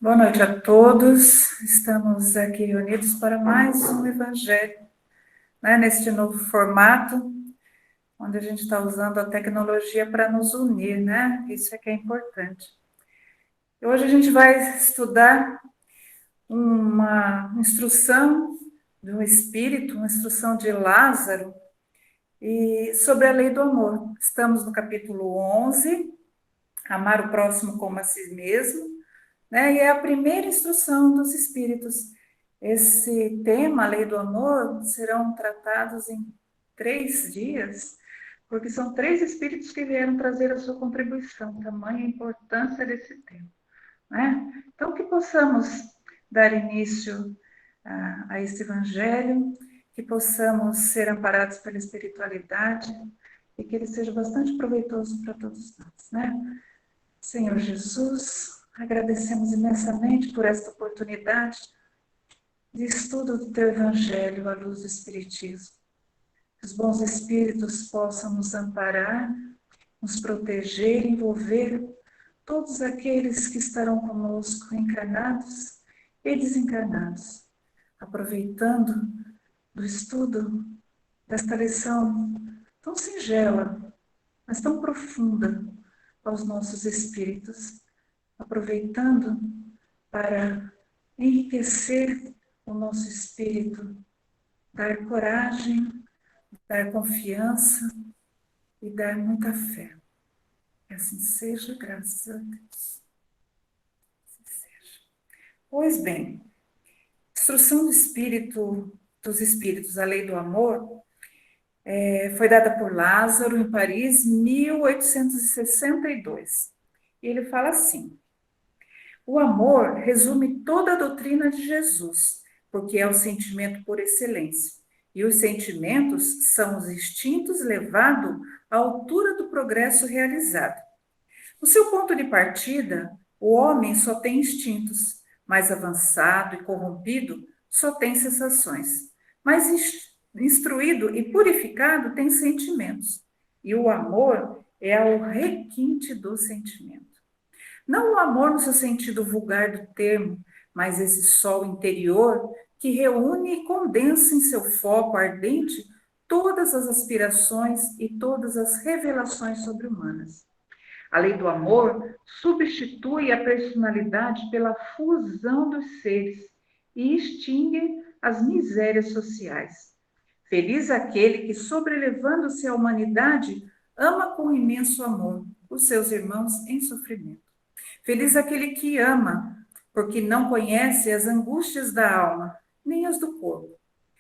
Boa noite a todos. Estamos aqui reunidos para mais um Evangelho, né, neste novo formato, onde a gente está usando a tecnologia para nos unir, né? Isso é que é importante. E hoje a gente vai estudar uma instrução do Espírito, uma instrução de Lázaro, e sobre a lei do amor. Estamos no capítulo 11, amar o próximo como a si mesmo, né? E é a primeira instrução dos Espíritos. Esse tema, a lei do amor, serão tratados em 3 dias, porque são 3 Espíritos que vieram trazer a sua contribuição, tamanha a importância desse tema, né? Então, que possamos dar início a esse Evangelho, que possamos ser amparados pela espiritualidade e que ele seja bastante proveitoso para todos nós, né? Senhor Jesus, agradecemos imensamente por esta oportunidade de estudo do Teu Evangelho à luz do Espiritismo. Que os bons Espíritos possam nos amparar, nos proteger, envolver todos aqueles que estarão conosco, encarnados e desencarnados, aproveitando do estudo desta lição tão singela, mas tão profunda aos nossos espíritos, aproveitando para enriquecer o nosso espírito, dar coragem, dar confiança e dar muita fé. Que assim seja, graças a Deus. Assim seja. Pois bem, instrução do espírito, dos espíritos, a lei do amor, foi dada por Lázaro em Paris, 1862. E ele fala assim: o amor resume toda a doutrina de Jesus, porque é o sentimento por excelência. E os sentimentos são os instintos levados à altura do progresso realizado. No seu ponto de partida, o homem só tem instintos, mais avançado e corrompido só tem sensações, mais instruído e purificado tem sentimentos. E o amor é o requinte do sentimento. Não o amor no seu sentido vulgar do termo, mas esse sol interior que reúne e condensa em seu foco ardente todas as aspirações e todas as revelações sobre-humanas. A lei do amor substitui a personalidade pela fusão dos seres e extingue as misérias sociais. Feliz aquele que, sobrelevando-se à humanidade, ama com imenso amor os seus irmãos em sofrimento. Feliz aquele que ama, porque não conhece as angústias da alma, nem as do corpo.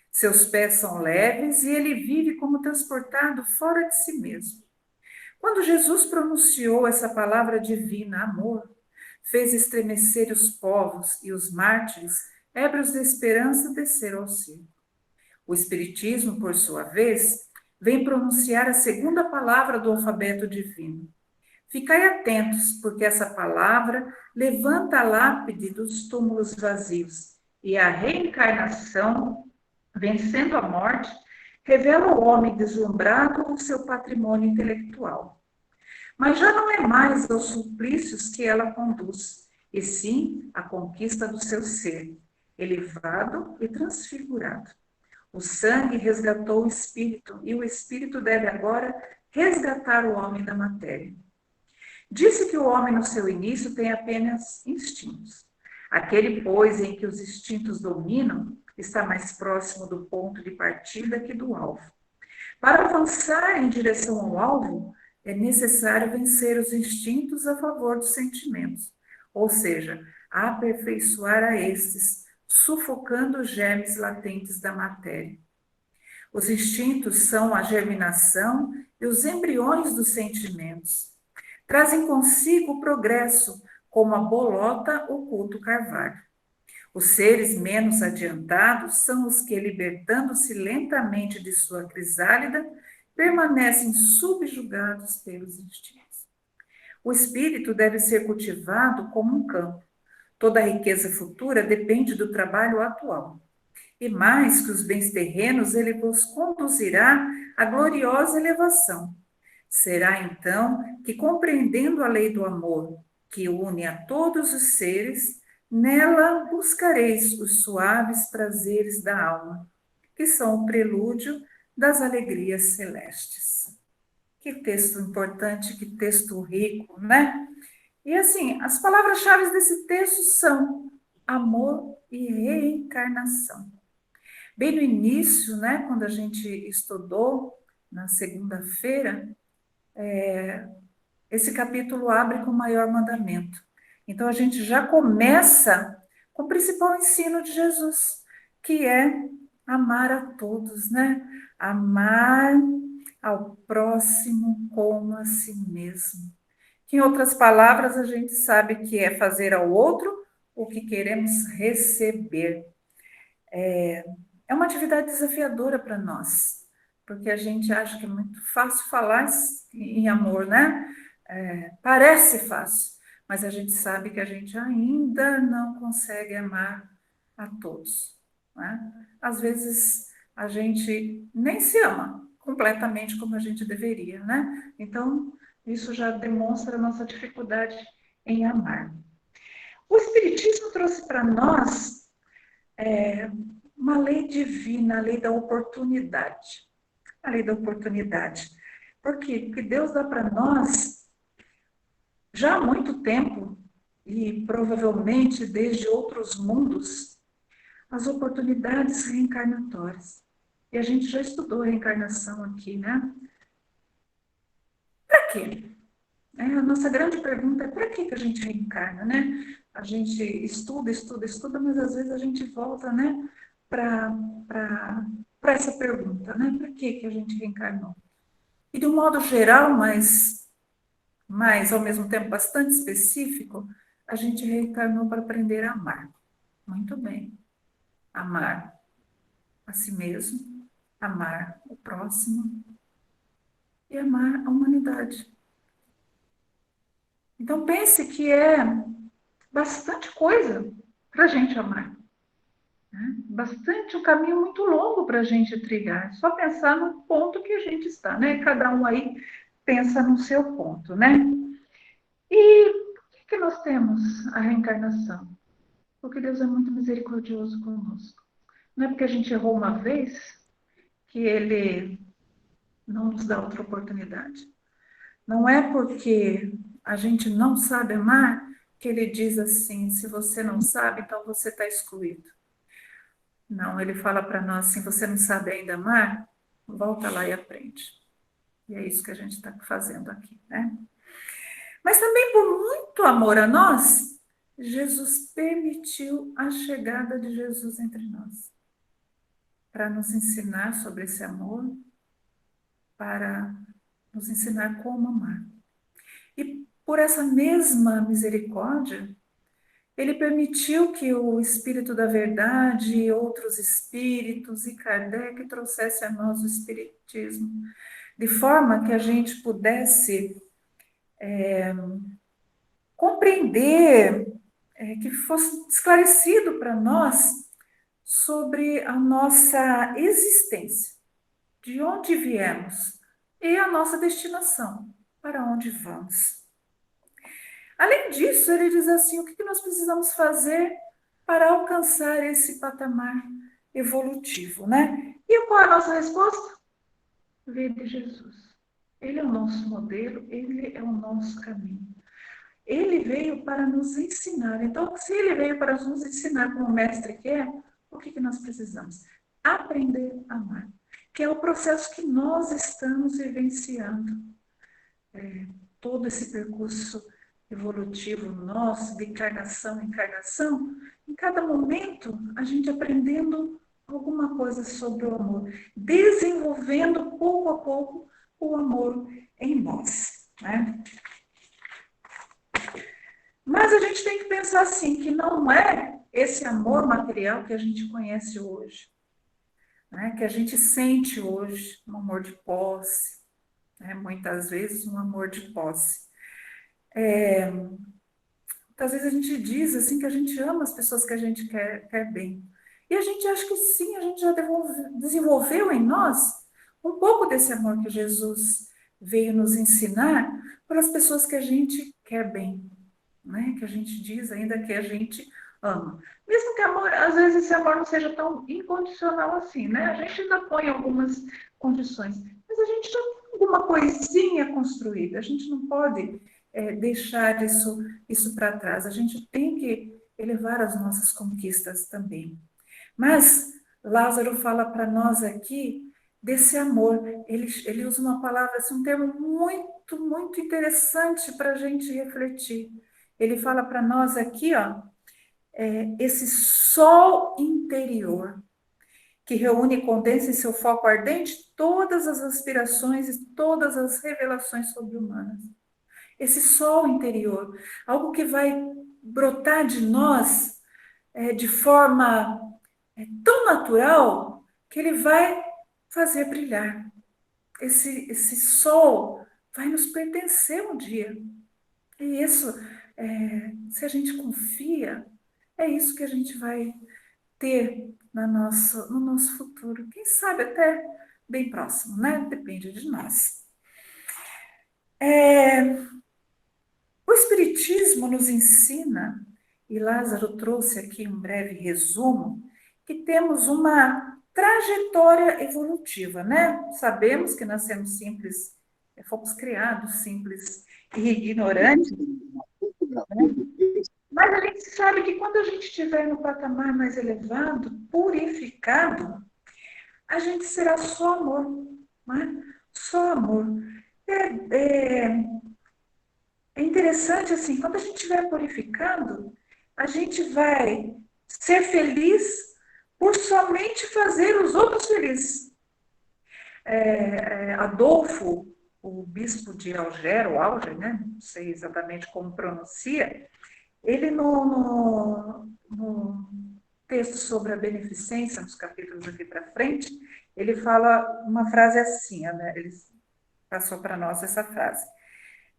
Seus pés são leves e ele vive como transportado fora de si mesmo. Quando Jesus pronunciou essa palavra divina, amor, fez estremecer os povos e os mártires, ébrios de esperança, desceram ao circo. O Espiritismo, por sua vez, vem pronunciar a segunda palavra do alfabeto divino. Ficai atentos, porque essa palavra levanta a lápide dos túmulos vazios e a reencarnação, vencendo a morte, revela ao homem deslumbrado o seu patrimônio intelectual. Mas já não é mais aos suplícios que ela conduz, e sim à conquista do seu ser, elevado e transfigurado. O sangue resgatou o espírito, e o espírito deve agora resgatar o homem da matéria. Disse que o homem, no seu início, tem apenas instintos. Aquele, pois, em que os instintos dominam, está mais próximo do ponto de partida que do alvo. Para avançar em direção ao alvo, é necessário vencer os instintos a favor dos sentimentos, ou seja, aperfeiçoar a estes, sufocando os germes latentes da matéria. Os instintos são a germinação e os embriões dos sentimentos. Trazem consigo o progresso, como a bolota oculta o carvalho. Os seres menos adiantados são os que, libertando-se lentamente de sua crisálida, permanecem subjugados pelos instintos. O espírito deve ser cultivado como um campo. Toda a riqueza futura depende do trabalho atual. E mais que os bens terrenos, ele vos conduzirá à gloriosa elevação. Será então que, compreendendo a lei do amor, que une a todos os seres, Nela buscareis os suaves prazeres da alma, que são o prelúdio das alegrias celestes. Que texto importante, que texto rico, né? E assim, as palavras-chave desse texto são amor e reencarnação. Bem no início, né, quando a gente estudou, na segunda-feira, esse capítulo abre com o maior mandamento. Então, a gente já começa com o principal ensino de Jesus, que é amar a todos, né? Amar ao próximo como a si mesmo. Que, em outras palavras, a gente sabe que é fazer ao outro o que queremos receber. É uma atividade desafiadora para nós, porque a gente acha que é muito fácil falar em amor, né? Parece fácil, mas a gente sabe que a gente ainda não consegue amar a todos, né? Às vezes a gente nem se ama completamente como a gente deveria, né? Então, isso já demonstra a nossa dificuldade em amar. O Espiritismo trouxe para nós uma lei divina, a lei da oportunidade. A lei da oportunidade. Por quê? Porque Deus dá para nós, já há muito tempo, e provavelmente desde outros mundos, as oportunidades reencarnatórias. E a gente já estudou reencarnação aqui, né? Para quê? A nossa grande pergunta é para que a gente reencarna, né? A gente estuda, mas às vezes a gente volta, né, para essa pergunta, né? Para que a gente reencarnou? E de um modo geral, mas ao mesmo tempo bastante específico, a gente reencarnou para aprender a amar. Muito bem. Amar a si mesmo, amar o próximo e amar a humanidade. Então pense que é bastante coisa para a gente amar. Né? Bastante, um caminho muito longo para a gente trilhar. Só pensar no ponto que a gente está, né? Cada um aí pensa no seu ponto, né? E por que nós temos a reencarnação? Porque Deus é muito misericordioso conosco. Não é porque a gente errou uma vez que Ele não nos dá outra oportunidade. Não é porque a gente não sabe amar que Ele diz assim: se você não sabe, então você está excluído. Não, Ele fala para nós assim: você não sabe ainda amar? Volta lá e aprende. E é isso que a gente está fazendo aqui, né? Mas também por muito amor a nós, Jesus permitiu a chegada de Jesus entre nós, para nos ensinar sobre esse amor, para nos ensinar como amar. E por essa mesma misericórdia, ele permitiu que o Espírito da Verdade, outros espíritos e Kardec trouxesse a nós o Espiritismo, de forma que a gente pudesse compreender, que fosse esclarecido para nós sobre a nossa existência, de onde viemos e a nossa destinação, para onde vamos. Além disso, ele diz assim: o que nós precisamos fazer para alcançar esse patamar evolutivo, né? E qual é a nossa resposta? Ver de Jesus. Ele é o nosso modelo, ele é o nosso caminho. Ele veio para nos ensinar. Então, se ele veio para nos ensinar como o mestre que é, o que nós precisamos? Aprender a amar, que é o processo que nós estamos vivenciando. Todo esse percurso evolutivo nosso, de encarnação em encarnação, em cada momento a gente aprendendo alguma coisa sobre o amor, desenvolvendo pouco a pouco o amor em nós, né? Mas a gente tem que pensar assim, que não é esse amor material que a gente conhece hoje, né? Que a gente sente hoje, um amor de posse, né? Muitas vezes um amor de posse. Muitas vezes a gente diz assim que a gente ama as pessoas que a gente quer bem. E a gente acha que sim, a gente já desenvolveu em nós um pouco desse amor que Jesus veio nos ensinar para as pessoas que a gente quer bem, né? Que a gente diz ainda que a gente ama. Mesmo que amor, às vezes esse amor não seja tão incondicional assim, né? A gente ainda põe algumas condições, mas a gente já tem alguma coisinha construída, a gente não pode deixar isso para trás, a gente tem que elevar as nossas conquistas também. Mas Lázaro fala para nós aqui desse amor. Ele usa uma palavra, assim, um termo muito, muito interessante para a gente refletir. Ele fala para nós aqui, ó, esse sol interior que reúne e condensa em seu foco ardente todas as aspirações e todas as revelações sobre-humanas. Esse sol interior, algo que vai brotar de nós de forma tão natural que ele vai fazer brilhar. Esse sol vai nos pertencer um dia. E isso, se a gente confia, é isso que a gente vai ter no nosso futuro. Quem sabe até bem próximo, né? Depende de nós. O Espiritismo nos ensina, e Lázaro trouxe aqui um breve resumo, que temos uma trajetória evolutiva, né? Sabemos que nascemos simples, fomos criados simples e ignorantes, né? Mas a gente sabe que quando a gente estiver no patamar mais elevado, purificado, a gente será só amor, né? Só amor. É, é, é interessante assim, quando a gente estiver purificado, a gente vai ser feliz por somente fazer os outros felizes. Adolfo, o bispo de Alger, ou Alger, né? Não sei exatamente como pronuncia, ele no texto sobre a beneficência, nos capítulos aqui para frente, ele fala uma frase assim, né? Ele passou para nós essa frase.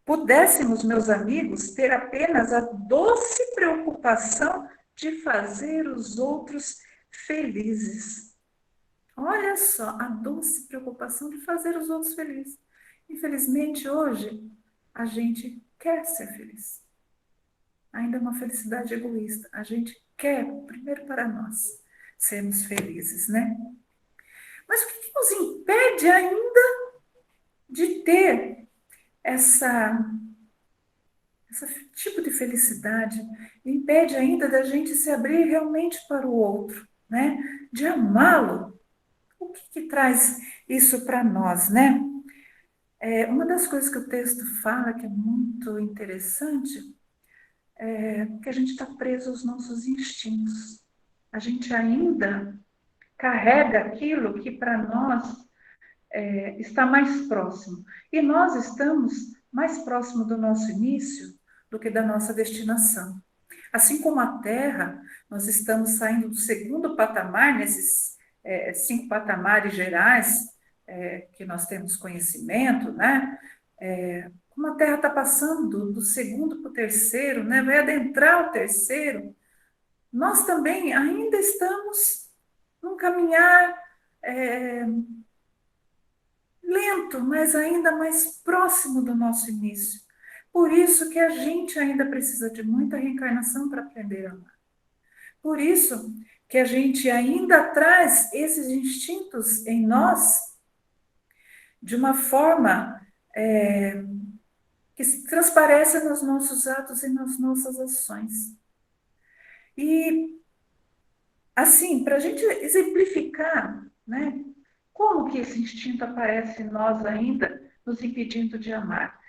Pudéssemos, meus amigos, ter apenas a doce preocupação de fazer os outros felizes. Olha só, a doce preocupação de fazer os outros felizes. Infelizmente, hoje, a gente quer ser feliz. Ainda é uma felicidade egoísta. A gente quer, primeiro para nós, sermos felizes, né? Mas o que nos impede ainda de ter esse tipo de felicidade? Impede ainda da gente se abrir realmente para o outro, né? De amá-lo. O que traz isso para nós, né? Uma das coisas que o texto fala que é muito interessante é que a gente está preso aos nossos instintos. A gente ainda carrega aquilo que para nós está mais próximo. E nós estamos mais próximo do nosso início do que da nossa destinação. Assim como a Terra, nós estamos saindo do segundo patamar, nesses 5 patamares gerais que nós temos conhecimento, né? Como a Terra está passando do segundo para o terceiro, né? Vai adentrar o terceiro, nós também ainda estamos num caminhar lento, mas ainda mais próximo do nosso início. Por isso que a gente ainda precisa de muita reencarnação para aprender a amar. Por isso que a gente ainda traz esses instintos em nós de uma forma que se transparece nos nossos atos e nas nossas ações. E, assim, para a gente exemplificar, né, como que esse instinto aparece em nós ainda, nos impedindo de amar?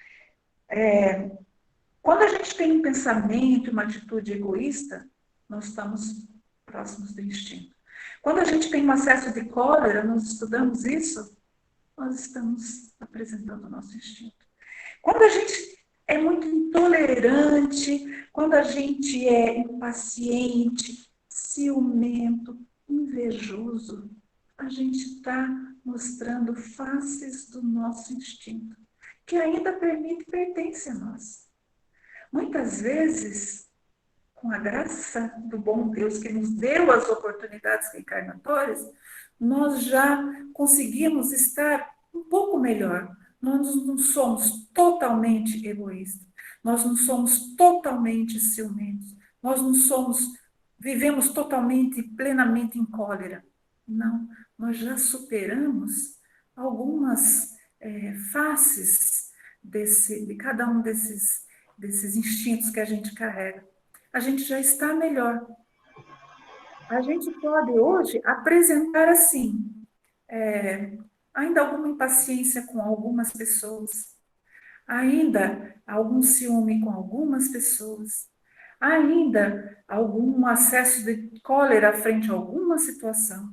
Quando a gente tem um pensamento, uma atitude egoísta, nós estamos próximos do instinto. Quando a gente tem um acesso de cólera, nós estudamos isso, nós estamos apresentando o nosso instinto. Quando a gente é muito intolerante, quando a gente é impaciente, ciumento, invejoso, a gente está mostrando faces do nosso instinto, que ainda pertence a nós. Muitas vezes, com a graça do bom Deus que nos deu as oportunidades reencarnatórias, nós já conseguimos estar um pouco melhor. Nós não somos totalmente egoístas, nós não somos totalmente ciumentos, nós não somos vivemos totalmente, plenamente em cólera. Não, nós já superamos algumas faces de cada um desses instintos que a gente carrega. A gente já está melhor. A gente pode hoje apresentar assim, é, ainda alguma impaciência com algumas pessoas, ainda algum ciúme com algumas pessoas, ainda algum acesso de cólera frente a alguma situação.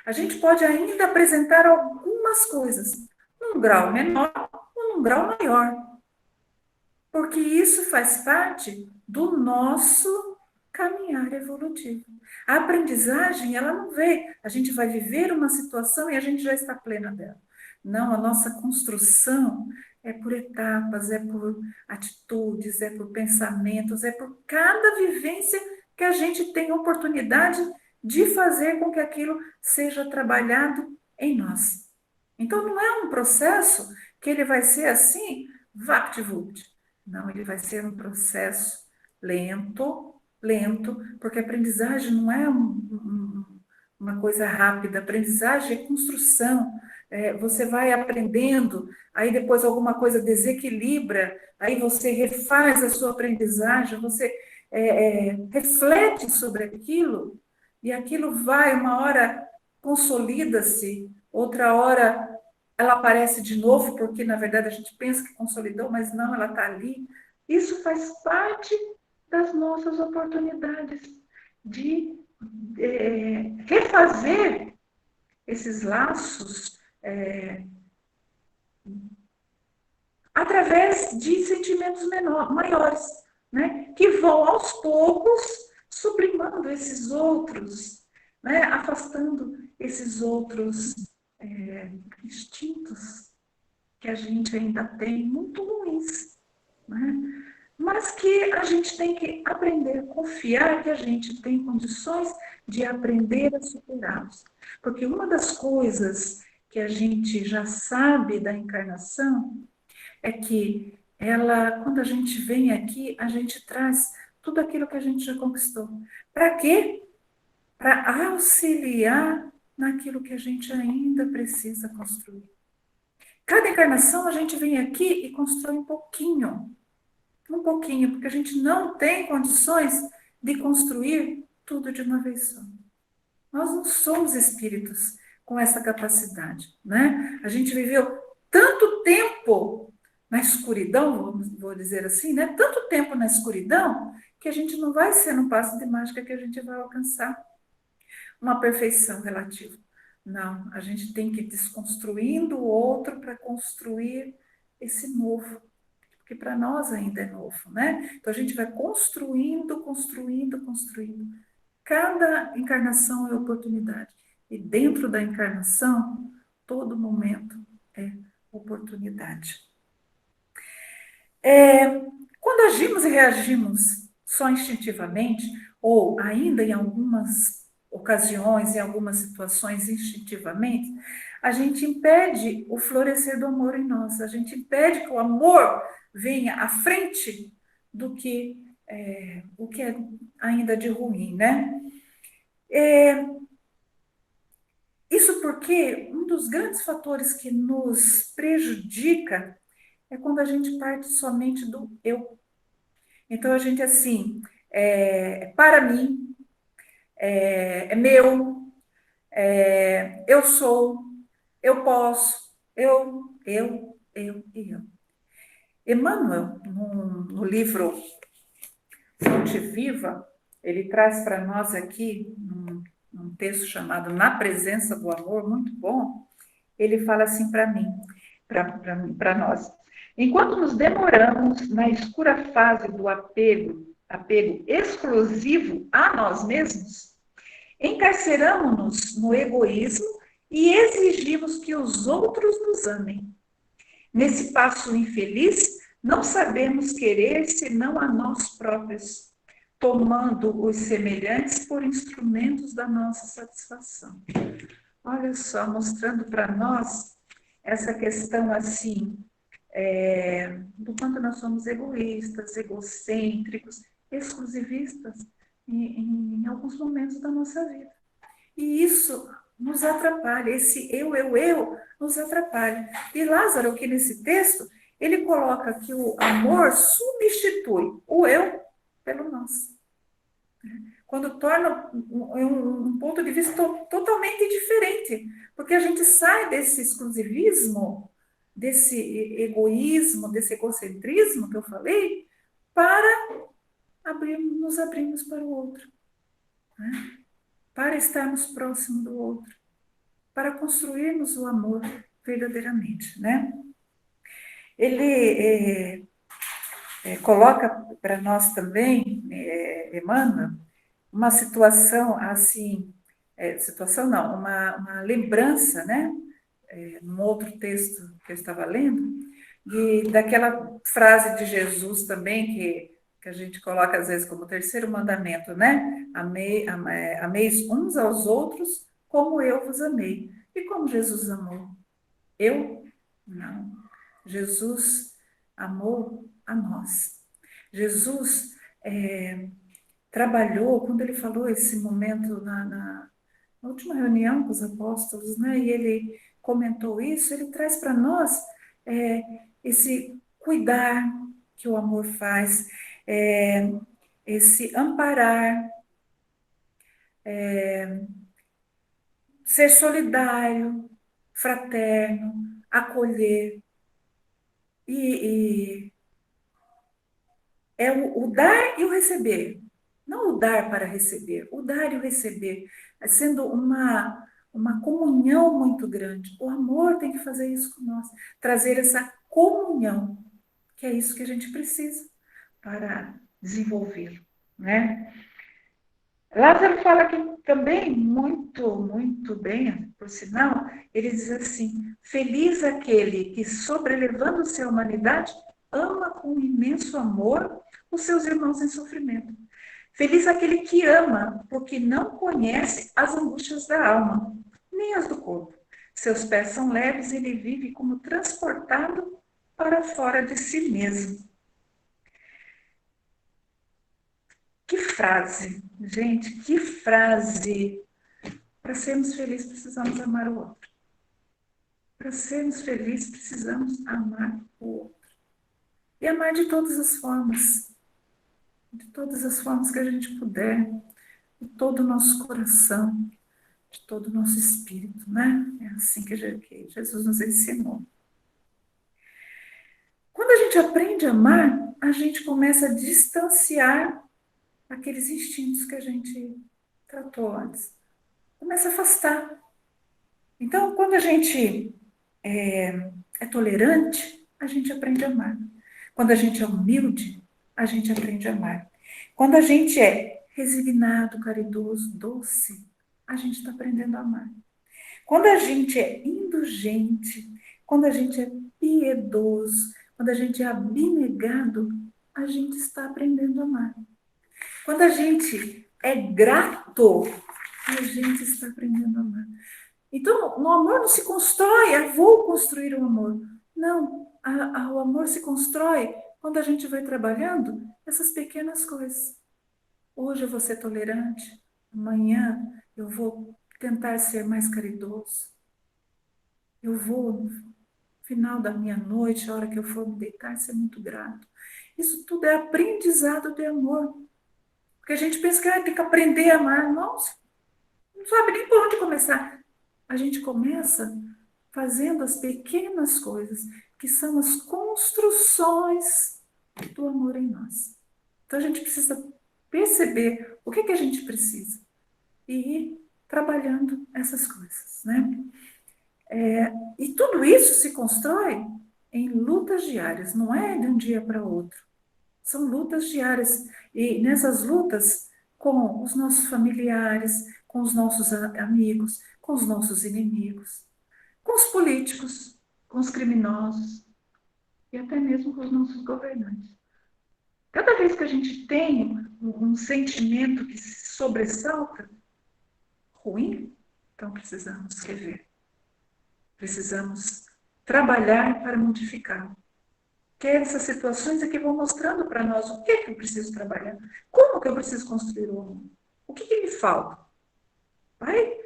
A gente pode ainda apresentar algumas coisas, num grau menor ou num grau maior, porque isso faz parte do nosso caminhar evolutivo. A aprendizagem, ela não vê, a gente vai viver uma situação e a gente já está plena dela. Não, a nossa construção é por etapas, é por atitudes, é por pensamentos, é por cada vivência que a gente tem oportunidade de fazer com que aquilo seja trabalhado em nós. Então, não é um processo que ele vai ser assim, vapt-vupt. Não, ele vai ser um processo lento, lento, porque a aprendizagem não é uma coisa rápida, a aprendizagem é construção. Você vai aprendendo, aí depois alguma coisa desequilibra, aí você refaz a sua aprendizagem, você reflete sobre aquilo, e aquilo vai, uma hora consolida-se, outra hora ela aparece de novo, porque na verdade a gente pensa que consolidou, mas não, ela está ali. Isso faz parte das nossas oportunidades de refazer esses laços através de sentimentos maiores, né? Que vão aos poucos sublimando esses outros, né? Afastando esses outros instintos que a gente ainda tem muito ruins, né? Mas que a gente tem que aprender a confiar que a gente tem condições de aprender a superá-los. Porque uma das coisas que a gente já sabe da encarnação é que ela, quando a gente vem aqui, a gente traz tudo aquilo que a gente já conquistou. Para quê? Para auxiliar naquilo que a gente ainda precisa construir. Cada encarnação a gente vem aqui e constrói um pouquinho, porque a gente não tem condições de construir tudo de uma vez só. Nós não somos espíritos com essa capacidade, né? A gente viveu tanto tempo na escuridão, vou dizer assim, né? Tanto tempo na escuridão que a gente não vai ser num passo de mágica que a gente vai alcançar uma perfeição relativa. Não, a gente tem que ir desconstruindo o outro para construir esse novo, que para nós ainda é novo, né? Então a gente vai construindo, construindo, construindo. Cada encarnação é oportunidade. E dentro da encarnação, todo momento é oportunidade. Quando agimos e reagimos só instintivamente, ou ainda em algumas ocasiões, em algumas situações instintivamente, a gente impede o florescer do amor em nós, a gente impede que o amor venha à frente do que o que é ainda de ruim, né? Isso porque um dos grandes fatores que nos prejudica é quando a gente parte somente do eu. Então a gente assim, para mim, é meu, eu sou, eu posso, eu e eu. Emmanuel, no livro Fonte Viva, ele traz para nós aqui, num texto chamado Na Presença do Amor, muito bom, ele fala assim para mim, para nós. Enquanto nos demoramos na escura fase do apego exclusivo a nós mesmos, encarceramos-nos no egoísmo e exigimos que os outros nos amem. Nesse passo infeliz, não sabemos querer senão a nós próprios, tomando os semelhantes por instrumentos da nossa satisfação. Olha só, mostrando para nós essa questão assim, do quanto nós somos egoístas, egocêntricos, exclusivistas. em alguns momentos da nossa vida. E isso nos atrapalha, esse eu nos atrapalha. E Lázaro, aqui nesse texto, ele coloca que o amor substitui o eu pelo nós. Quando torna um ponto de vista totalmente diferente, porque a gente sai desse exclusivismo, desse egoísmo, desse egocentrismo que eu falei, para nos abrirmos para o outro, né? Para estarmos próximos do outro, para construirmos o amor verdadeiramente, né? Ele coloca para nós também, Emmanuel, uma situação assim, situação não, uma lembrança, né? Num outro texto que eu estava lendo, daquela frase de Jesus também, que a gente coloca às vezes como terceiro mandamento, né? Ameis uns aos outros como eu vos amei. E como Jesus amou? Eu? Não. Jesus amou a nós. Jesus trabalhou, quando ele falou esse momento na última reunião com os apóstolos, né? E ele comentou isso, ele traz para nós é, esse cuidar que o amor faz, é, esse amparar, ser solidário, fraterno, acolher. E é o dar e o receber. Não o dar para receber, o dar e o receber, sendo uma comunhão muito grande. O amor tem que fazer isso com nós, trazer essa comunhão, que é isso que a gente precisa para desenvolvê-lo, né? Lázaro fala aqui também, muito bem, por sinal, ele diz assim: feliz aquele que, sobrelevando-se à humanidade, ama com imenso amor os seus irmãos em sofrimento. Feliz aquele que ama, porque não conhece as angústias da alma, nem as do corpo. Seus pés são leves e ele vive como transportado para fora de si mesmo. Que frase, gente, que frase! Para sermos felizes, precisamos amar o outro. Para sermos felizes, precisamos amar o outro. E amar de todas as formas. De todas as formas que a gente puder. De todo o nosso coração. De todo o nosso espírito, né? É assim que Jesus nos ensinou. Quando a gente aprende a amar, a gente começa a distanciar aqueles instintos que a gente tratou antes. Começa a afastar. Então, quando a gente é tolerante, a gente aprende a amar. Quando a gente é humilde, a gente aprende a amar. Quando a gente é resignado, caridoso, doce, a gente está aprendendo a amar. Quando a gente é indulgente, quando a gente é piedoso, quando a gente é abnegado, a gente está aprendendo a amar. Quando a gente é grato, a gente está aprendendo a amar. Então, no amor não se constrói, vou construir um amor. Não, o amor se constrói quando a gente vai trabalhando essas pequenas coisas. Hoje eu vou ser tolerante, amanhã eu vou tentar ser mais caridoso. Eu vou, no final da minha noite, a hora que eu for me deitar, ser muito grato. Isso tudo é aprendizado de amor. Porque a gente pensa que tem que aprender a amar. Nossa, não sabe nem por onde começar. A gente começa fazendo as pequenas coisas, que são as construções do amor em nós. Então a gente precisa perceber o que a gente precisa e ir trabalhando essas coisas, né? E tudo isso se constrói em lutas diárias, não é de um dia para outro. São lutas diárias. E nessas lutas, com os nossos familiares, com os nossos amigos, com os nossos inimigos, com os políticos, com os criminosos e até mesmo com os nossos governantes. Cada vez que a gente tem um sentimento que se sobressalta, ruim, então precisamos rever. Precisamos trabalhar para modificar. Que essas situações aqui vão mostrando para nós o que eu preciso trabalhar, como Como que eu preciso construir o amor? O que me falta? Vai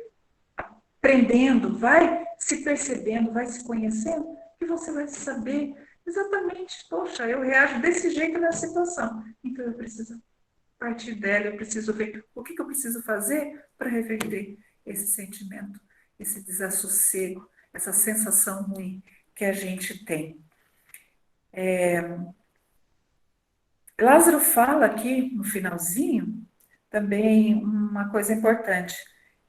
aprendendo, vai se percebendo, vai se conhecendo, e você vai saber exatamente, poxa, eu reajo desse jeito nessa situação. Então eu preciso partir dela, eu preciso ver o que eu preciso fazer para reverter esse sentimento, esse desassossego, essa sensação ruim que a gente tem. Lázaro fala aqui no finalzinho também uma coisa importante.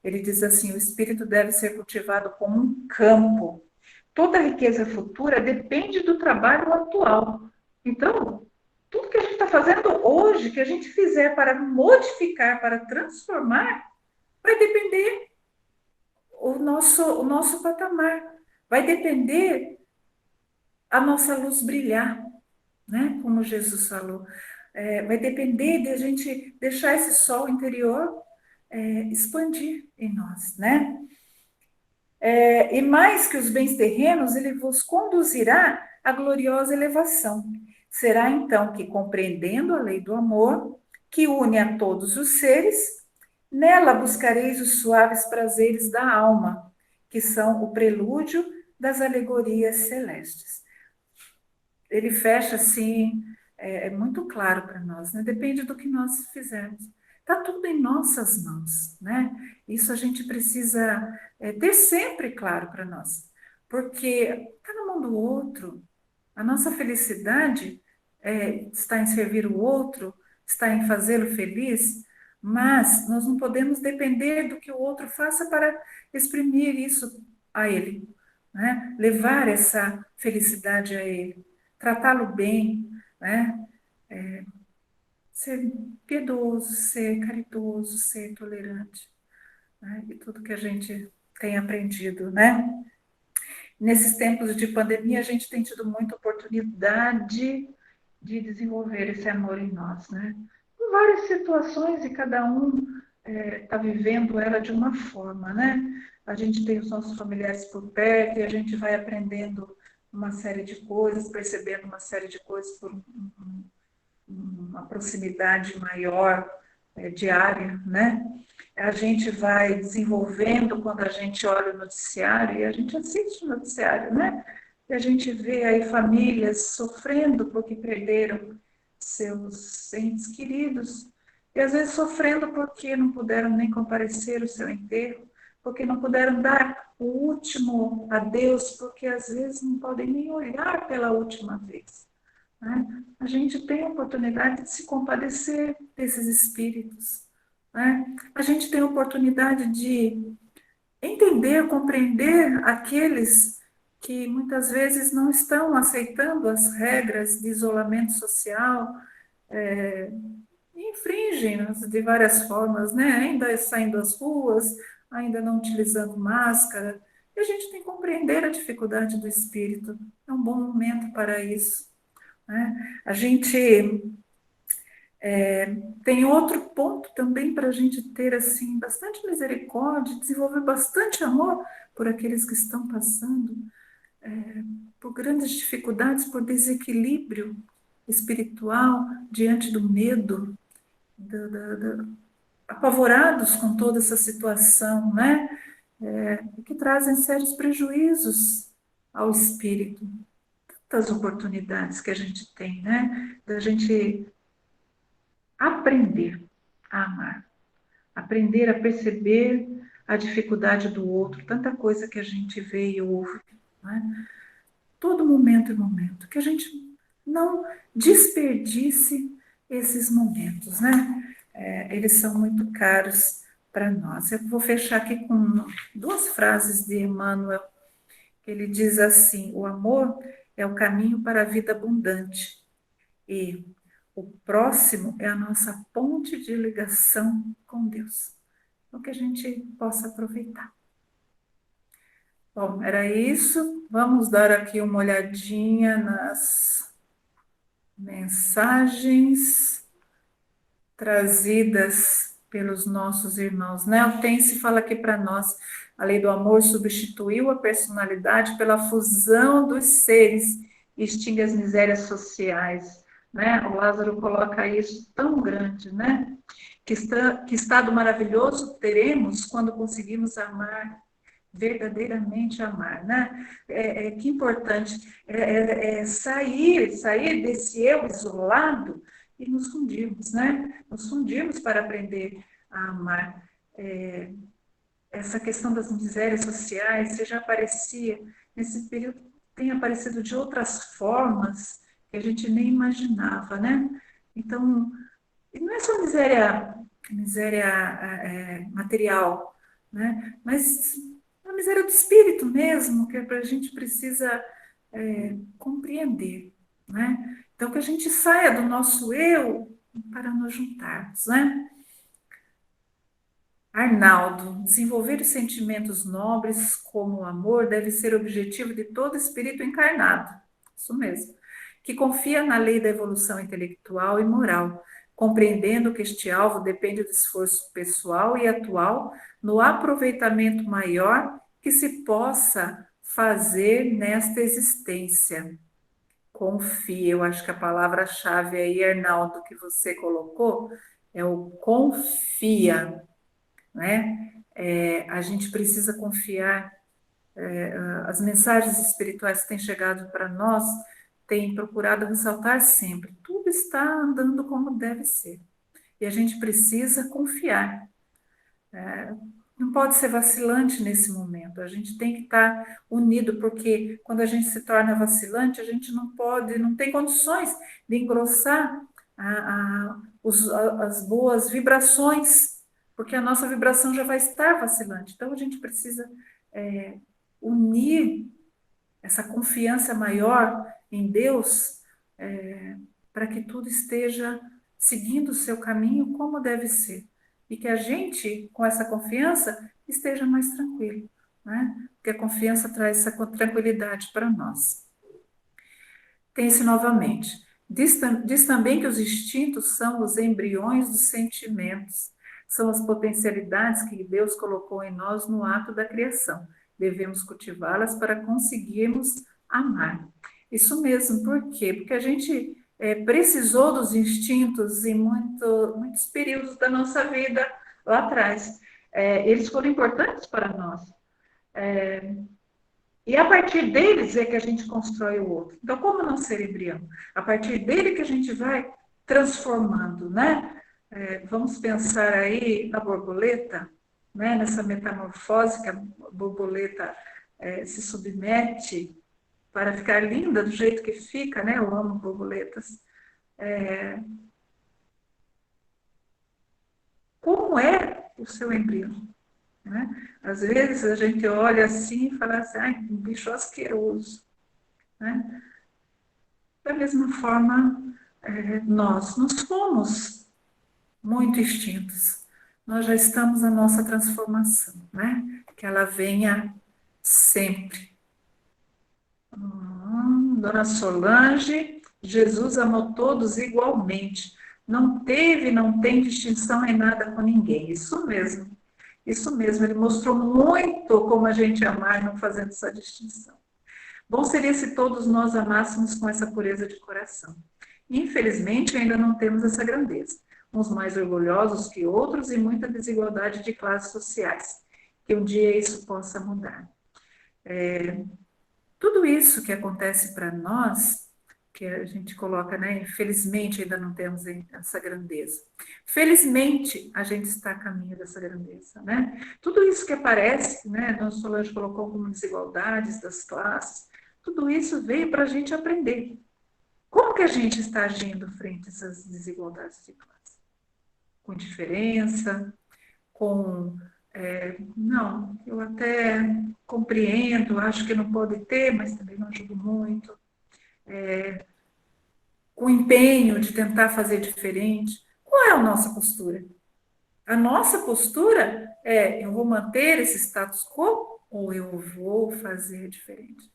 Ele diz assim: o espírito deve ser cultivado como um campo. Toda riqueza futura depende do trabalho atual. Então, tudo que a gente está fazendo hoje, que a gente fizer para modificar, para transformar, vai depender o nosso patamar. Vai depender a nossa luz brilhar, né? Como Jesus falou. Vai depender de a gente deixar esse sol interior expandir em nós, né? E mais que os bens terrenos, ele vos conduzirá à gloriosa elevação. Será então que, compreendendo a lei do amor, que une a todos os seres, nela buscareis os suaves prazeres da alma, que são o prelúdio das alegorias celestes. Ele fecha assim, é muito claro para nós, né? Depende do que nós fizermos. Está tudo em nossas mãos, né? Isso a gente precisa ter sempre claro para nós, porque está na mão do outro. A nossa felicidade está em servir o outro, está em fazê-lo feliz, mas nós não podemos depender do que o outro faça para exprimir isso a ele, né? Levar essa felicidade a ele, tratá-lo bem, né? Ser piedoso, ser caridoso, ser tolerante, né? E tudo que a gente tem aprendido, né? Nesses tempos de pandemia, a gente tem tido muita oportunidade de desenvolver esse amor em nós, né? Em várias situações e cada um está vivendo ela de uma forma, né? A gente tem os nossos familiares por perto e a gente vai aprendendo uma série de coisas, percebendo uma série de coisas por uma proximidade maior diária, né? A gente vai desenvolvendo quando a gente olha o noticiário e a gente assiste o noticiário, né? E a gente vê aí famílias sofrendo porque perderam seus entes queridos e às vezes sofrendo porque não puderam nem comparecer ao seu enterro, porque não puderam dar o último adeus, porque às vezes não podem nem olhar pela última vez, né? A gente tem a oportunidade de se compadecer desses espíritos, né? A gente tem a oportunidade de entender, compreender aqueles que muitas vezes não estão aceitando as regras de isolamento social, infringem de várias formas, né? Ainda saindo às ruas, ainda não utilizando máscara. E a gente tem que compreender a dificuldade do espírito. É um bom momento para isso, né? A gente tem outro ponto também para a gente ter assim bastante misericórdia, desenvolver bastante amor por aqueles que estão passando por grandes dificuldades, por desequilíbrio espiritual diante do medo, apavorados com toda essa situação, né? Que trazem sérios prejuízos ao espírito. Tantas oportunidades que a gente tem, né? Da gente aprender a amar, aprender a perceber a dificuldade do outro, tanta coisa que a gente vê e ouve, né? Todo momento é momento, que a gente não desperdice esses momentos, né? Eles são muito caros para nós. Eu vou fechar aqui com duas frases de Emmanuel. Ele diz assim: o amor é o caminho para a vida abundante e o próximo é a nossa ponte de ligação com Deus. Então, que a gente possa aproveitar. Bom, era isso. Vamos dar aqui uma olhadinha nas mensagens trazidas pelos nossos irmãos, né? O Tense fala aqui para nós: a lei do amor substituiu a personalidade pela fusão dos seres e extingue as misérias sociais. né? O Lázaro coloca isso tão grande, né? Que estado maravilhoso teremos quando conseguimos amar, verdadeiramente amar, né? Que importante sair desse eu isolado e nos fundirmos, né? Nos fundirmos para aprender a amar. Essa questão das misérias sociais, você já aparecia nesse período, tem aparecido de outras formas que a gente nem imaginava, né? Então, não é só miséria material, né? Mas a miséria do espírito mesmo, que a gente precisa compreender, né? Então, que a gente saia do nosso eu para nos juntarmos, né? Arnaldo, desenvolver os sentimentos nobres como o amor deve ser o objetivo de todo espírito encarnado. Isso mesmo. Que confia na lei da evolução intelectual e moral, compreendendo que este alvo depende do esforço pessoal e atual no aproveitamento maior que se possa fazer nesta existência. Confia, eu acho que a palavra-chave aí, Arnaldo, que você colocou, é o confia, né? A gente precisa confiar. As mensagens espirituais que têm chegado para nós têm procurado ressaltar sempre: tudo está andando como deve ser. E a gente precisa confiar. Não pode ser vacilante nesse momento. A gente tem que estar unido, porque quando a gente se torna vacilante, a gente não pode, não tem condições de engrossar as boas vibrações, porque a nossa vibração já vai estar vacilante. Então a gente precisa unir essa confiança maior em Deus, para que tudo esteja seguindo o seu caminho como deve ser. E que a gente, com essa confiança, esteja mais tranquilo, né? Porque a confiança traz essa tranquilidade para nós. Tem-se novamente. Diz também que os instintos são os embriões dos sentimentos, são as potencialidades que Deus colocou em nós no ato da criação. Devemos cultivá-las para conseguirmos amar. Isso mesmo, por quê? Porque a gente precisou dos instintos em muitos períodos da nossa vida lá atrás. Eles foram importantes para nós. E a partir deles é que a gente constrói o outro. Então, como não ser embrião? A partir dele que a gente vai transformando, né? Vamos pensar aí na borboleta, né? Nessa metamorfose que a borboleta se submete para ficar linda do jeito que fica, né? Eu amo borboletas. Como é o seu embrião? Né? Às vezes a gente olha assim e fala assim, ai, um bicho asqueroso. Né? Da mesma forma, nós fomos muito extintos. Nós já estamos na nossa transformação, né? Que ela venha sempre. Dona Solange, Jesus amou todos igualmente. Não teve, não tem distinção em nada com ninguém. Isso mesmo. Isso mesmo. Ele mostrou muito como a gente amar, não fazendo essa distinção. Bom seria se todos nós amássemos com essa pureza de coração. Infelizmente, ainda não temos essa grandeza. Uns mais orgulhosos que outros e muita desigualdade de classes sociais. Que um dia isso possa mudar. Tudo isso que acontece para nós, que a gente coloca, né? Infelizmente, ainda não temos essa grandeza. Felizmente, a gente está a caminho dessa grandeza, né? Tudo isso que aparece, né? Dona Solange colocou como desigualdades das classes, tudo isso veio para a gente aprender. Como que a gente está agindo frente a essas desigualdades de classe? Com indiferença, com não, eu até compreendo, acho que não pode ter, mas também não ajudo muito. Com empenho de tentar fazer diferente. Qual é a nossa postura? A nossa postura é: eu vou manter esse status quo ou eu vou fazer diferente?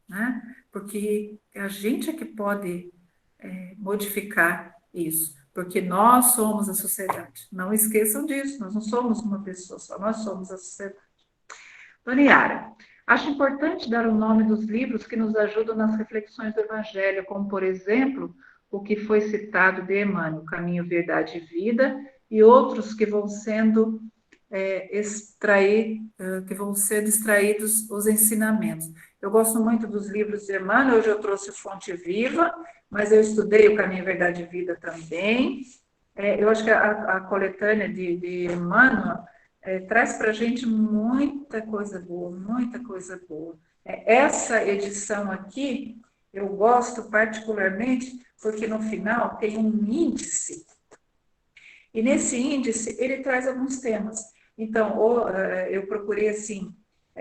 Né? Porque a gente é que pode modificar isso, porque nós somos a sociedade. Não esqueçam disso, nós não somos uma pessoa só, nós somos a sociedade. Dona Yara, acho importante dar o nome dos livros que nos ajudam nas reflexões do Evangelho, como, por exemplo, o que foi citado de Emmanuel, Caminho, Verdade e Vida, e outros que vão sendo que vão sendo extraídos os ensinamentos. Eu gosto muito dos livros de Emmanuel, hoje eu trouxe Fonte Viva, mas eu estudei o Caminho, Verdade e Vida também. Eu acho que a coletânea de Emmanuel traz para a gente muita coisa boa, muita coisa boa. Essa edição aqui, eu gosto particularmente porque no final tem um índice, e nesse índice ele traz alguns temas. Então, eu procurei assim,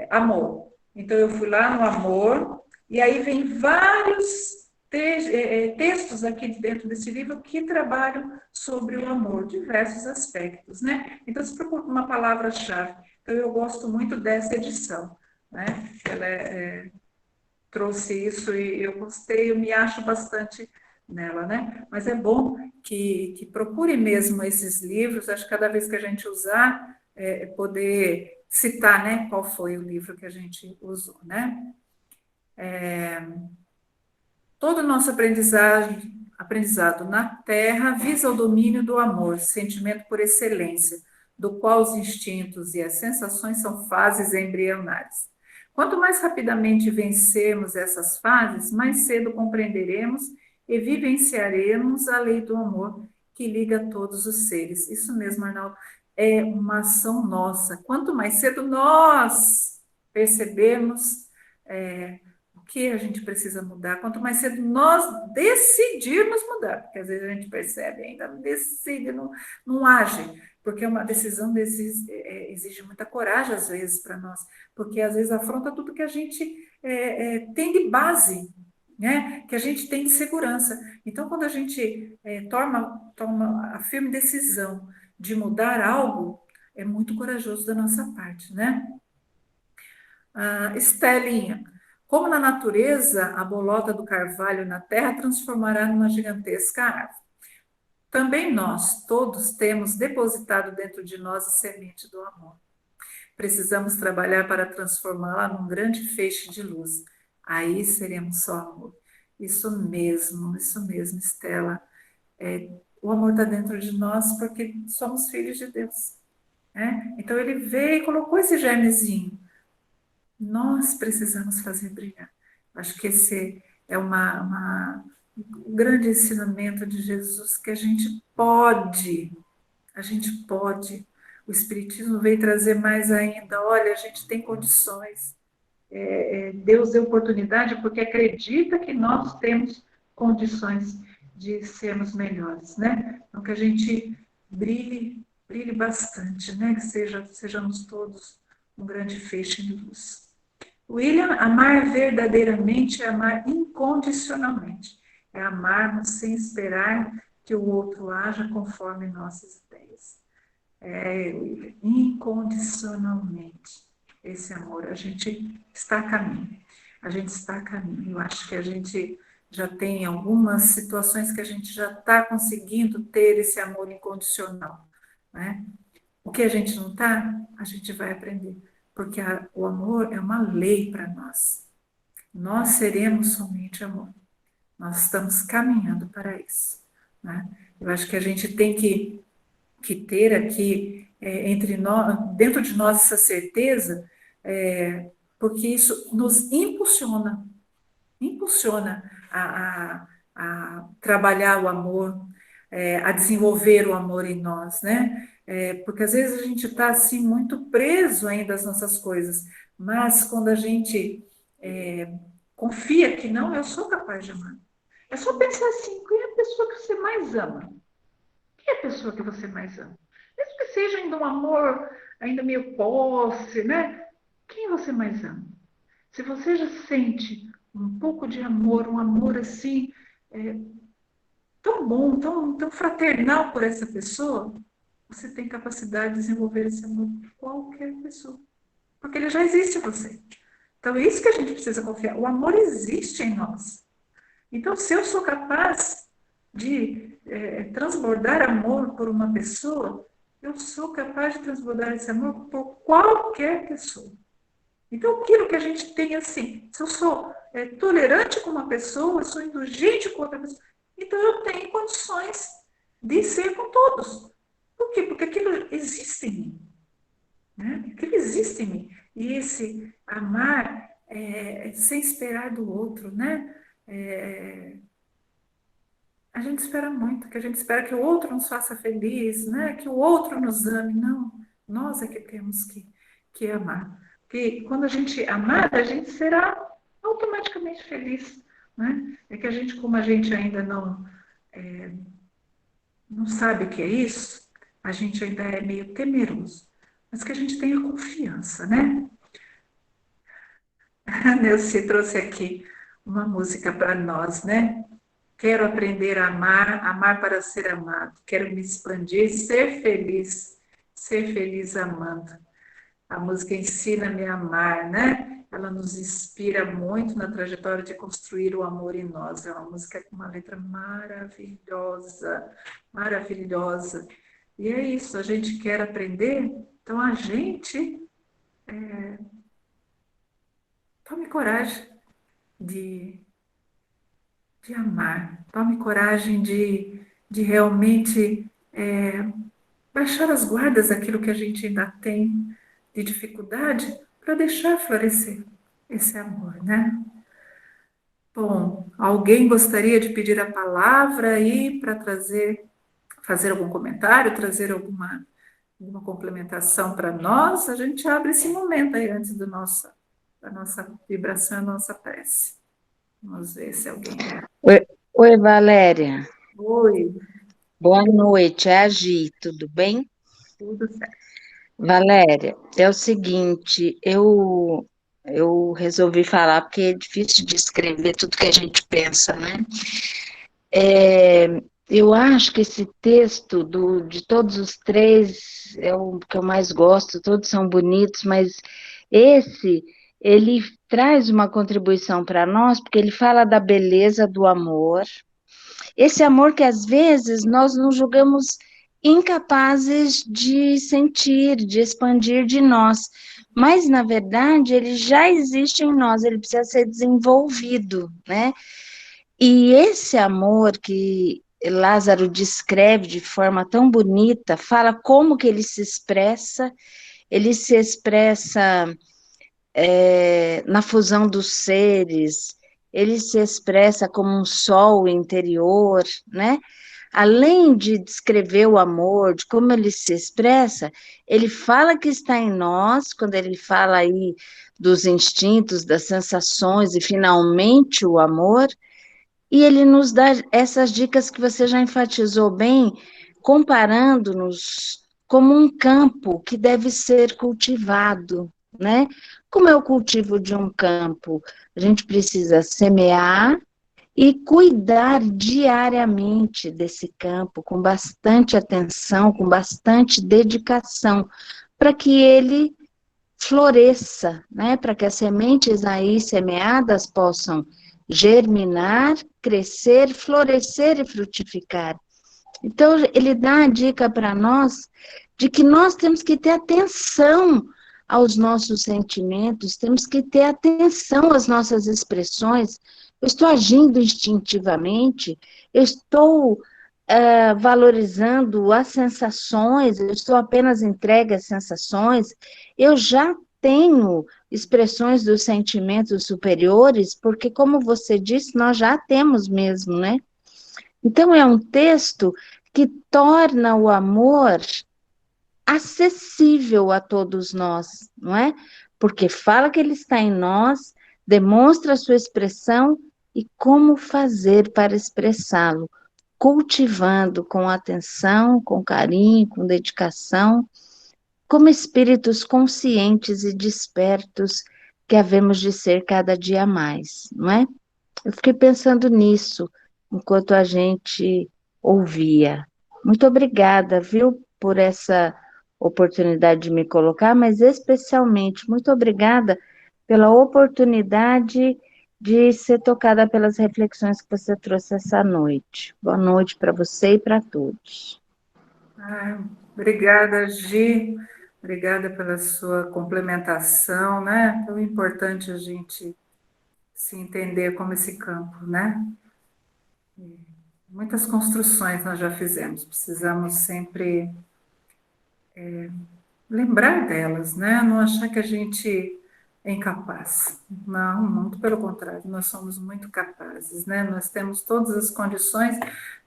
amor. Então, eu fui lá no amor, e aí vem vários textos aqui dentro desse livro que trabalham sobre o amor, diversos aspectos, né? Então, se procura uma palavra-chave. Então, eu gosto muito dessa edição, né? Ela trouxe isso e eu gostei, eu me acho bastante nela, né? Mas é bom que procure mesmo esses livros, acho que cada vez que a gente usar, poder citar, né, qual foi o livro que a gente usou, né? Todo o nosso aprendizado na Terra visa o domínio do amor, sentimento por excelência, do qual os instintos e as sensações são fases embrionárias. Quanto mais rapidamente vencermos essas fases, mais cedo compreenderemos e vivenciaremos a lei do amor que liga todos os seres. Isso mesmo, Arnaldo, é uma ação nossa. Quanto mais cedo nós percebermos o que a gente precisa mudar, quanto mais cedo nós decidirmos mudar, porque às vezes a gente percebe, ainda não decide, não age, porque uma decisão exige muita coragem, às vezes, para nós, porque às vezes afronta tudo que a gente tem de base, né? Que a gente tem de segurança. Então, quando a gente toma a firme decisão de mudar algo, é muito corajoso da nossa parte, né? Estelinha, como na natureza, a bolota do carvalho na terra transformará numa gigantesca árvore. Também nós, todos, temos depositado dentro de nós a semente do amor. Precisamos trabalhar para transformá-la num grande feixe de luz. Aí seremos só amor. Isso mesmo, Estela. O amor está dentro de nós porque somos filhos de Deus. Né? Então ele veio e colocou esse germezinho. Nós precisamos fazer brilhar. Acho que esse é um grande ensinamento de Jesus, que a gente pode. O Espiritismo veio trazer mais ainda, olha, a gente tem condições. Deus deu oportunidade porque acredita que nós temos condições de sermos melhores, né? Então, que a gente brilhe bastante, né? Que sejamos todos um grande feixe de luz. William, amar verdadeiramente é amar incondicionalmente. É amarmos sem esperar que o outro haja conforme nossas ideias. William, incondicionalmente. Esse amor, a gente está a caminho. A gente está a caminho. Eu acho que a gente já tem algumas situações que a gente já está conseguindo ter esse amor incondicional, né? O que a gente não está, a gente vai aprender, porque o amor é uma lei para nós. Nós seremos somente amor. Nós estamos caminhando para isso, né? Eu acho que a gente tem que ter aqui entre nós, dentro de nós essa certeza, porque isso nos impulsiona a trabalhar o amor, a desenvolver o amor em nós, né? Porque às vezes a gente está assim muito preso ainda às nossas coisas, mas quando a gente confia que não, eu sou capaz de amar. É só pensar assim, quem é a pessoa que você mais ama? Quem é a pessoa que você mais ama? Mesmo que seja ainda um amor, ainda meio posse, né? Quem você mais ama? Se você já sente um pouco de amor, um amor assim, tão bom, tão fraternal por essa pessoa, você tem capacidade de desenvolver esse amor por qualquer pessoa. Porque ele já existe em você. Então é isso que a gente precisa confiar. O amor existe em nós. Então, se eu sou capaz de transbordar amor por uma pessoa, eu sou capaz de transbordar esse amor por qualquer pessoa. Então, aquilo que a gente tem assim, se eu sou tolerante com uma pessoa, sou indulgente com outra pessoa, então eu tenho condições de ser com todos. Por quê? Porque aquilo existe em mim, né? Aquilo existe em mim. E esse amar sem esperar do outro, né? É, a gente espera muito, que a gente espera que o outro nos faça feliz, né? Que o outro nos ame. Não, nós é que temos que amar. Porque quando a gente amar, a gente será automaticamente feliz, né? É que a gente, como a gente ainda não sabe o que é isso, a gente ainda é meio temeroso. Mas que a gente tenha confiança, né? A Nelci trouxe aqui uma música para nós, né? Quero aprender a amar, amar para ser amado. Quero me expandir, ser feliz amando. A música ensina-me a amar, né? Ela nos inspira muito na trajetória de construir o amor em nós. É uma música com uma letra maravilhosa, maravilhosa. E é isso, a gente quer aprender, então a gente tome coragem de, de amar, tome coragem de realmente baixar as guardas daquilo que a gente ainda tem de dificuldade para deixar florescer esse amor, né? Bom, alguém gostaria de pedir a palavra aí para fazer algum comentário, trazer alguma complementação para nós? A gente abre esse momento aí antes da nossa vibração, da nossa prece. Vamos ver se alguém. Oi, oi, Valéria. Oi, Boa noite, é a Gi, tudo bem? tudo certo. Valéria, é o seguinte, eu resolvi falar porque é difícil de escrever tudo que a gente pensa, né? É, eu acho que esse texto de todos os três é o que eu mais gosto, todos são bonitos, mas esse, ele traz uma contribuição para nós, porque ele fala da beleza do amor. Esse amor que às vezes nós nos julgamos incapazes de sentir, de expandir de nós, mas na verdade ele já existe em nós, ele precisa ser desenvolvido, né? E esse amor que Lázaro descreve de forma tão bonita, fala como que ele se expressa na fusão dos seres, ele se expressa como um sol interior, né? Além de descrever o amor, de como ele se expressa, ele fala que está em nós, quando ele fala aí dos instintos, das sensações e finalmente o amor, e ele nos dá essas dicas que você já enfatizou bem, comparando-nos como um campo que deve ser cultivado, né? Como é o cultivo de um campo? A gente precisa semear e cuidar diariamente desse campo com bastante atenção, com bastante dedicação, para que ele floresça, né? Para que as sementes aí semeadas possam germinar, crescer, florescer e frutificar. Então, ele dá a dica para nós de que nós temos que ter atenção aos nossos sentimentos, temos que ter atenção às nossas expressões. Eu estou agindo instintivamente, eu estou valorizando as sensações, eu estou apenas entregue às sensações, eu já tenho expressões dos sentimentos superiores, porque, como você disse, nós já temos mesmo, né? Então, é um texto que torna o amor acessível a todos nós, não é? Porque fala que ele está em nós, demonstra a sua expressão e como fazer para expressá-lo, cultivando com atenção, com carinho, com dedicação, como espíritos conscientes e despertos que havemos de ser cada dia mais, não é? Eu fiquei pensando nisso enquanto a gente ouvia. Muito obrigada, viu, por essa oportunidade de me colocar, mas especialmente muito obrigada pela oportunidade de ser tocada pelas reflexões que você trouxe essa noite. Boa noite para você e para todos. Ah, obrigada, Gi. Obrigada pela sua complementação, né? Tão importante a gente se entender como esse campo, né? Muitas construções nós já fizemos, precisamos sempre lembrar delas, né? Não achar que a gente é incapaz. Não, muito pelo contrário, nós somos muito capazes, né? Nós temos todas as condições,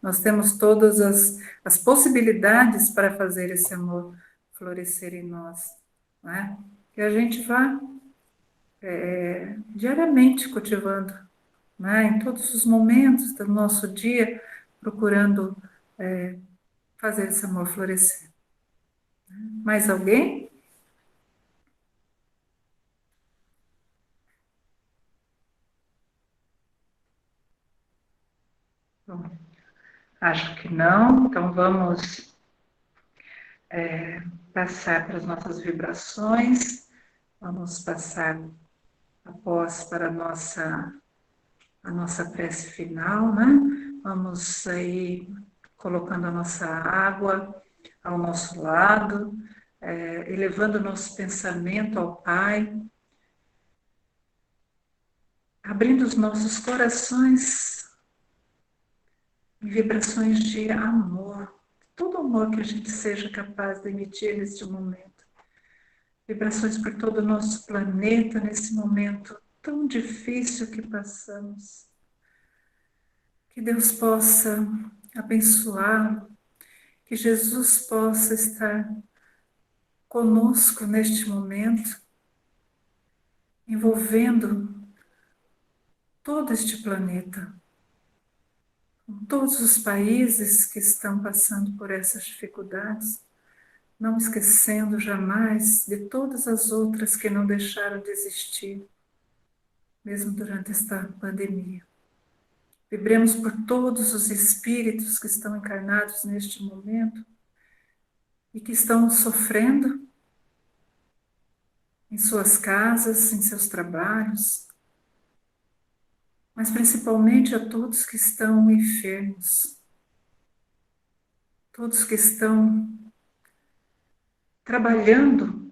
nós temos todas as possibilidades para fazer esse amor florescer em nós, né? Que a gente vá diariamente cultivando, né? Em todos os momentos do nosso dia, procurando fazer esse amor florescer. Mais alguém? Bom, acho que não, então vamos passar para as nossas vibrações, vamos passar após para a nossa prece final, né? Vamos aí colocando a nossa água ao nosso lado, elevando o nosso pensamento ao Pai, abrindo os nossos corações em vibrações de amor, todo amor que a gente seja capaz de emitir neste momento. Vibrações por todo o nosso planeta nesse momento tão difícil que passamos. Que Deus possa abençoar, que Jesus possa estar conosco neste momento, envolvendo todo este planeta, todos os países que estão passando por essas dificuldades, não esquecendo jamais de todas as outras que não deixaram de existir, mesmo durante esta pandemia. Vibremos por todos os espíritos que estão encarnados neste momento e que estão sofrendo em suas casas, em seus trabalhos, mas principalmente a todos que estão enfermos, todos que estão trabalhando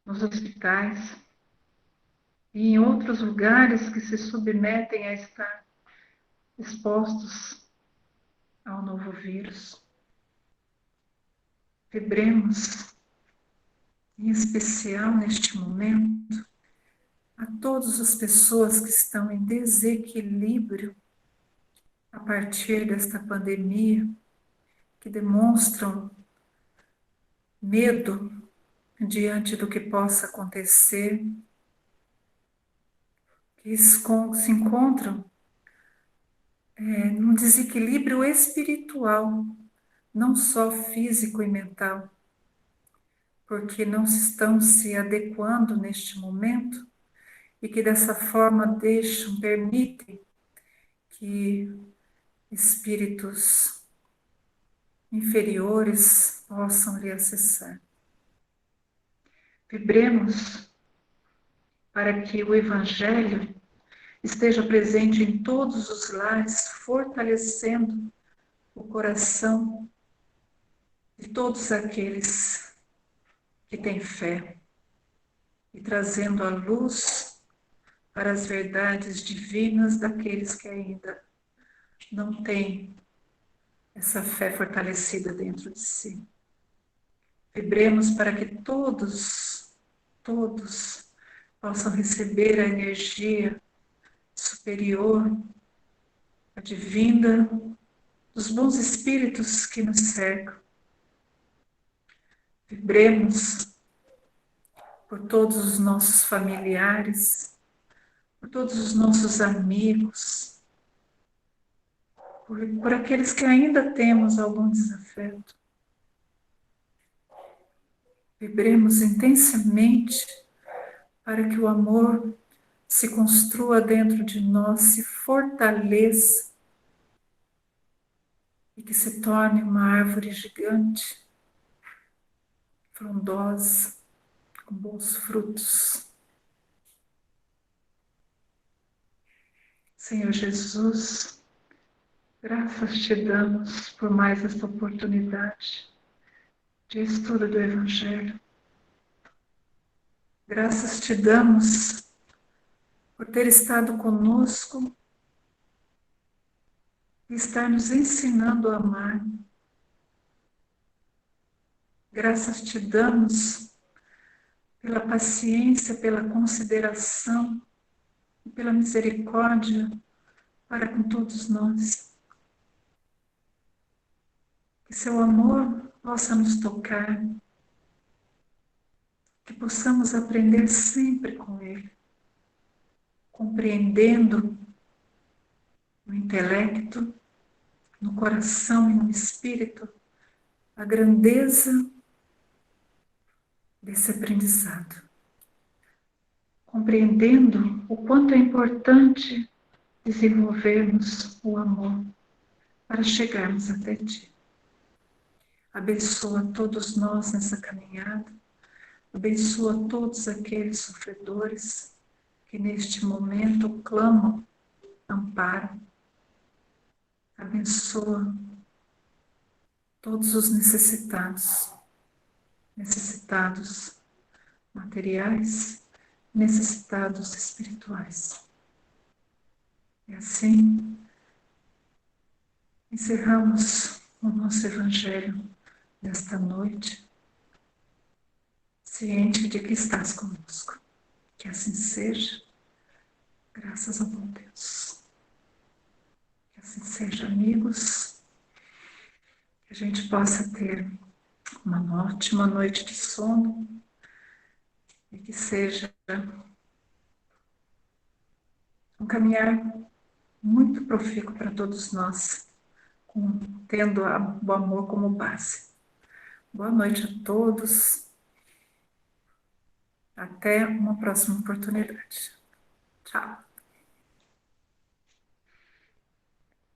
nos hospitais e em outros lugares que se submetem a estar expostos ao novo vírus. Vibremos, em especial neste momento, a todas as pessoas que estão em desequilíbrio a partir desta pandemia, que demonstram medo diante do que possa acontecer, que se encontram num desequilíbrio espiritual, não só físico e mental, porque não estão se adequando neste momento e que dessa forma permitem que espíritos inferiores possam lhe acessar. Vibremos para que o Evangelho esteja presente em todos os lares, fortalecendo o coração de todos aqueles que têm fé e trazendo a luz para as verdades divinas daqueles que ainda não têm essa fé fortalecida dentro de si. Vibremos para que todos possam receber a energia superior, a divina, dos bons espíritos que nos cercam. Vibremos por todos os nossos familiares, por todos os nossos amigos, por aqueles que ainda temos algum desafeto. Vibremos intensamente para que o amor se construa dentro de nós, se fortaleça e que se torne uma árvore gigante, frondosa, com bons frutos. Senhor Jesus, graças te damos por mais esta oportunidade de estudo do Evangelho. Graças te damos por ter estado conosco e estar nos ensinando a amar. Graças te damos pela paciência, pela consideração e pela misericórdia para com todos nós. Que seu amor possa nos tocar, que possamos aprender sempre com ele, compreendendo no intelecto, no coração e no espírito a grandeza desse aprendizado, compreendendo o quanto é importante desenvolvermos o amor para chegarmos até ti. Abençoa todos nós nessa caminhada, abençoa todos aqueles sofredores que neste momento clamam amparo, abençoa todos os necessitados, necessitados materiais, necessitados espirituais. E assim, encerramos o nosso Evangelho desta noite, ciente de que estás conosco. Que assim seja, graças ao bom Deus. Que assim seja, amigos, que a gente possa ter uma ótima noite de sono e que seja um caminhar muito profícuo para todos nós, tendo o amor como base. Boa noite a todos. Até uma próxima oportunidade. Tchau.